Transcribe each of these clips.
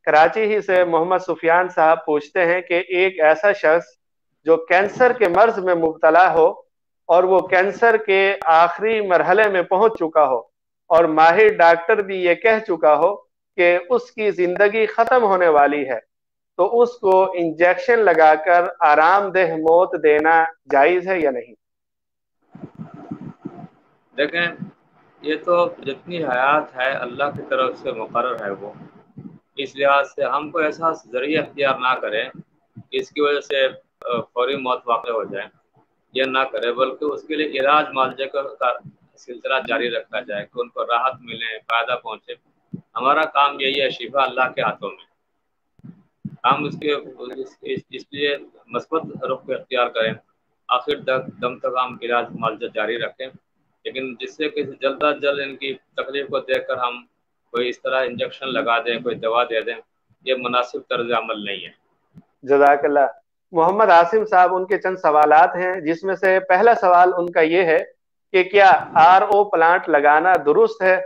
कराची ही से मोहम्मद सुफियान साहब पूछते हैं कि एक ऐसा शख्स जो कैंसर के मर्ज में मुब्तला हो और वो कैंसर के आखिरी मरहले में पहुंच चुका हो और माहिर डॉक्टर भी ये कह चुका हो कि उसकी जिंदगी खत्म होने वाली है, तो उसको इंजेक्शन लगाकर आरामदेह मौत देना जायज है या नहीं? देखें, ये तो जितनी हयात है अल्लाह की तरफ से मुकर्रर है वो, इस लिहाज से हम कोई ऐसा जरिया अख्तियार ना करें कि इसकी वजह से फौरी मौत वाक़ हो जाए, यह ना करे, बल्कि उसके लिए इलाज मुआलजे का सिलसिला जारी रखा जाए कि उनको राहत मिले, फ़ायदा पहुँचे। हमारा काम यही है, शिफा अल्लाह के हाथों में। हम इसलिए मस्बत रुख अख्तियार करें, आखिर तक दम तक हम इलाज मुआलजा जारी रखें, लेकिन जिससे कि जल्द अज जल्द इनकी तकलीफ को देखकर हम कोई इस तरह इंजेक्शन लगा दें, कोई दवा दे दें, ये मुनासिब तर्ज अमल नहीं है। जज़ाकल्लाह। मोहम्मद आसिम साहब, उनके चंद सवालात हैं, जिसमें से पहला सवाल उनका ये है कि क्या RO प्लांट लगाना दुरुस्त है?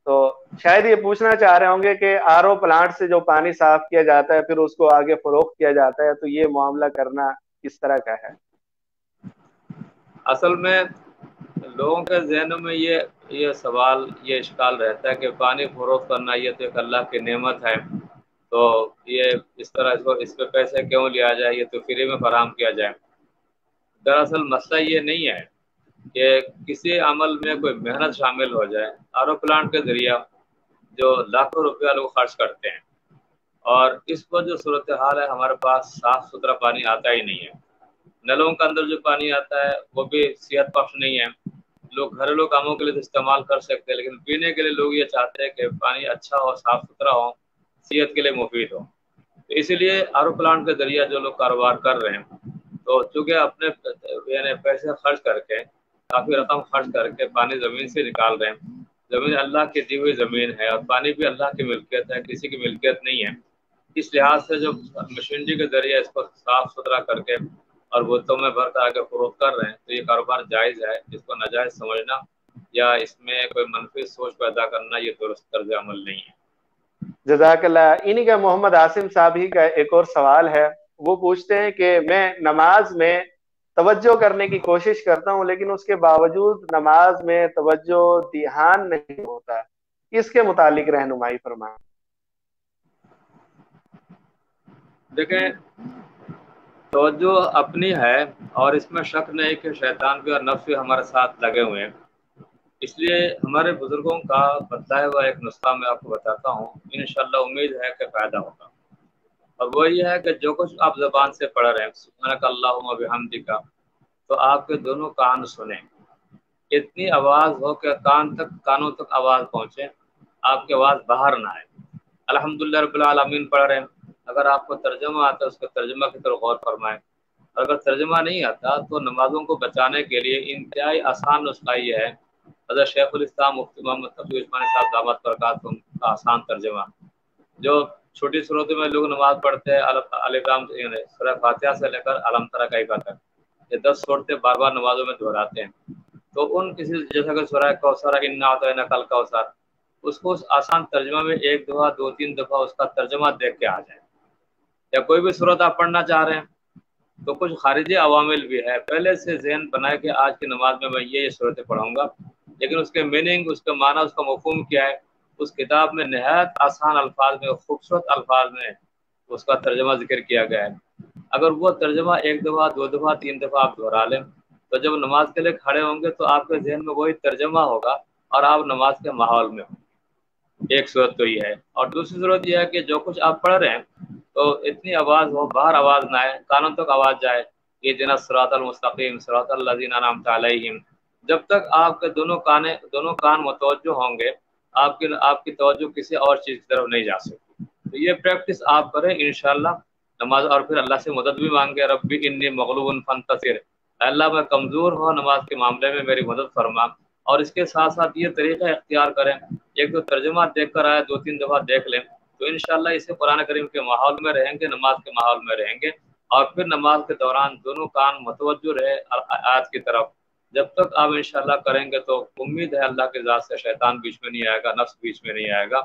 तो शायद ये पूछना चाह रहे होंगे कि RO प्लांट से जो पानी साफ किया जाता है फिर उसको आगे फरोख्त किया जाता है, तो ये मामला करना किस तरह का है? असल में लोगों के जहनों में ये सवाल, ये इश्काल रहता है कि पानी फरोख्त करना ये तो एक अल्लाह की नेमत है, तो ये इस तरह इस पे पैसे क्यों लिया जाए, ये तो फ्री में फराहम किया जाए। दरअसल मसला ये नहीं है कि किसी अमल में कोई मेहनत शामिल हो जाए। RO प्लांट के जरिया जो लाखों रुपया लोग खर्च करते हैं, और इस पर जो सूरत हाल है, हमारे पास साफ सुथरा पानी आता ही नहीं है। नलों के अंदर जो पानी आता है वो भी सेहत पक्ष नहीं है। लोग घरेलू कामों के लिए तो इस्तेमाल कर सकते हैं, लेकिन पीने के लिए लोग ये चाहते हैं कि पानी अच्छा हो, साफ सुथरा हो, सेहत के लिए मुफीद हो। तो इसीलिए RO प्लांट के जरिए जो लोग कारोबार कर रहे हैं, तो चूँकि अपने यानी पैसे खर्च करके, काफ़ी रकम खर्च करके पानी ज़मीन से निकाल रहे हैं। ज़मीन अल्लाह की दी हुई ज़मीन है और पानी भी अल्लाह की मिल्कियत है, किसी की मिल्कियत नहीं है। इस लिहाज से जो मशीनरी के जरिए इसको साफ सुथरा करके और बोतलों में भर कर आगे फरोख्त कर रहे हैं, तो ये कारोबार जायज़ है। इसको नाजायज़ समझना या इसमें कोई मनफी सोच पैदा करना, ये दुरुस्त तर्ज अमल नहीं है। जज़ाकल्लाह। इन्हीं का मोहम्मद आसिम साहब ही का एक और सवाल है। वो पूछते हैं कि मैं नमाज में तवज्जो करने की कोशिश करता हूँ, लेकिन उसके बावजूद नमाज में तवज्जो ध्यान नहीं होता, इसके मुतालिक रहनुमाई फरमाएं। देखें, तवज्जो अपनी है और इसमें शक नहीं कि शैतान भी और नफ्स भी हमारे साथ लगे हुए हैं। इसलिए हमारे बुजुर्गों का बताया हुआ एक नुस्खा मैं आपको बताता हूँ, इंशाअल्लाह उम्मीद है कि फ़ायदा होगा। और वो ये है कि जो कुछ आप ज़बान से पढ़ रहे हैं, सुब्हानक अल्लाहुम्मा व बिहम्दिका, तो आपके दोनों कान सुने, इतनी आवाज़ हो कि कानों तक आवाज़ पहुँचे, आपकी आवाज़ बाहर ना आए। अल्हम्दुलिल्लाह रब्बिल आलमीन पढ़ रहे हैं, अगर आपको तर्जुमा आता है उसके तर्जुमा की तरफ गौर फरमाएं। अगर तर्जुमा नहीं आता तो नमाज़ों को बचाने के लिए इंतहाई आसान नुस्खा ये है, हज़रत शेखुल इस्लाम मुफ्ती मोहम्मद तक़ी उस्मानी साहब दामत बरकातुहुम का आसान तर्जुमा, जो छोटी सूरतों में लोग नमाज पढ़ते हैं, अलिफ लाम सूरह फातिहा से लेकर अलम तरा कैफ़ा तक, ये 10 सूरतें बार बार नमाजों में दोहराते हैं। तो उन किसी जैसा कि सूरह कौसर, इन्ना अतैनाकल कौसर, उसको उस आसान तर्जुमा में एक दफ़ा 2-3 दफ़ा उसका तर्जुमा देख के आ जाए। या कोई भी सूरत आप पढ़ना चाह रहे हैं तो कुछ खारिजी अवामिल भी है, पहले से ज़हन बनाए कि आज की नमाज में मैं ये सूरतें पढ़ूंगा, लेकिन उसके मीनिंग, उसका माना, उसका मफ़हूम क्या है, उस किताब में नहायत आसान अल्फाज में, खूबसूरत अल्फाज में उसका तर्जुमा जिक्र किया गया है। अगर वो तर्जुमा 1 दफ़ा, 2 दफ़ा, 3 दफ़ा आप दोहरा लें, तो जब नमाज के लिए खड़े होंगे तो आपके जहन में वही तर्जुमा होगा और आप नमाज के माहौल में होंगे। एक सूरत तो ये है। और दूसरी सूरत यह है कि जो कुछ आप पढ़ रहे हैं तो इतनी आवाज़ हो, बाहर आवाज़ ना आए, कानों तक आवाज़ जाए, इहदिना सिरातल मुस्तकीम सिरातल लज़ीना अनअमता अलैहिम। जब तक आपके दोनों कान मुतवज्जो होंगे, आपकी तवज्जो किसी और चीज़ की तरफ नहीं जा सकती। तो ये प्रैक्टिस आप करें इंशाअल्लाह नमाज, और फिर अल्लाह से मदद भी मांगे, रब्बी इन्नी मग़लूबुन फंतसिर, अल्लाह मैं कमज़ोर हूँ नमाज के मामले में, मेरी मदद फरमा। और इसके साथ साथ ये तरीक़ा इख्तियार करें, एक तो तर्जुमा देख कर आए, 2-3 दफ़ा देख लें, तो इंशाअल्लाह इससे कुरान करीम के माहौल में रहेंगे, नमाज के माहौल में रहेंगे, और फिर नमाज के दौरान दोनों कान मुतवज्जो रहे आयत की तरफ। जब तक आप इंशाअल्लाह करेंगे तो उम्मीद है अल्लाह के ज़ात से शैतान बीच में नहीं आएगा, नफ्स बीच में नहीं आएगा।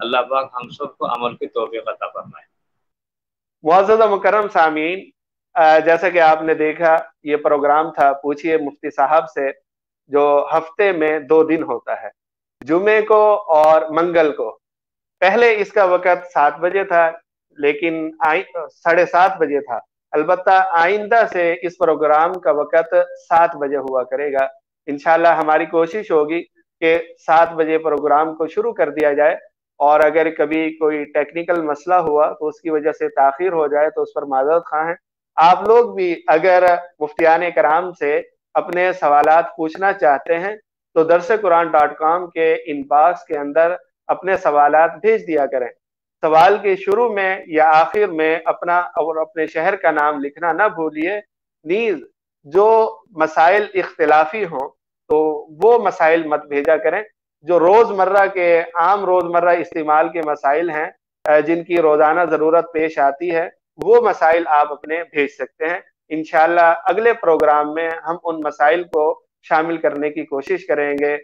اللہ پاک ہم سب کو عمل کی توفیق عطا فرمائے۔ معزز و مکرم سامعین، جیسا کہ آپ نے دیکھا یہ پروگرام تھا پوچھئے مفتی صاحب سے، جو ہفتے میں 2 دن ہوتا ہے، جمعے کو اور منگل کو۔ پہلے اس کا وقت 7 بجے تھا، لیکن 7:30 بجے تھا۔ البتہ آئندہ سے اس پروگرام کا وقت 7 بجے ہوا کرے گا۔ انشاءاللہ ہماری کوشش ہوگی کہ 7 بجے پروگرام کو شروع کر دیا جائے، اور اگر کبھی کوئی ٹیکنیکل مسئلہ ہوا تو اس کی وجہ سے تاخیر ہو جائے تو اس پر معذرت خواہ ہیں۔ آپ لوگ بھی اگر مفتیان کرام سے اپنے سوالات پوچھنا چاہتے ہیں تو درسقرآن.com کے ان باکس کے اندر اپنے سوالات بھیج دیا کریں۔ سوال کے شروع میں یا آخر میں اپنا اور اپنے شہر کا نام لکھنا نہ بھولیے۔ نیز جو مسائل اختلافی ہوں تو وہ مسائل مت بھیجا کریں۔ جو روزمرہ کے عام روزمرہ استعمال کے مسائل ہیں جن کی روزانہ ضرورت پیش آتی ہے، وہ مسائل آپ اپنے بھیج سکتے ہیں۔ انشاءاللہ اگلے پروگرام میں ہم ان مسائل کو شامل کرنے کی کوشش کریں گے۔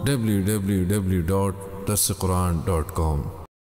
www.darsequran.com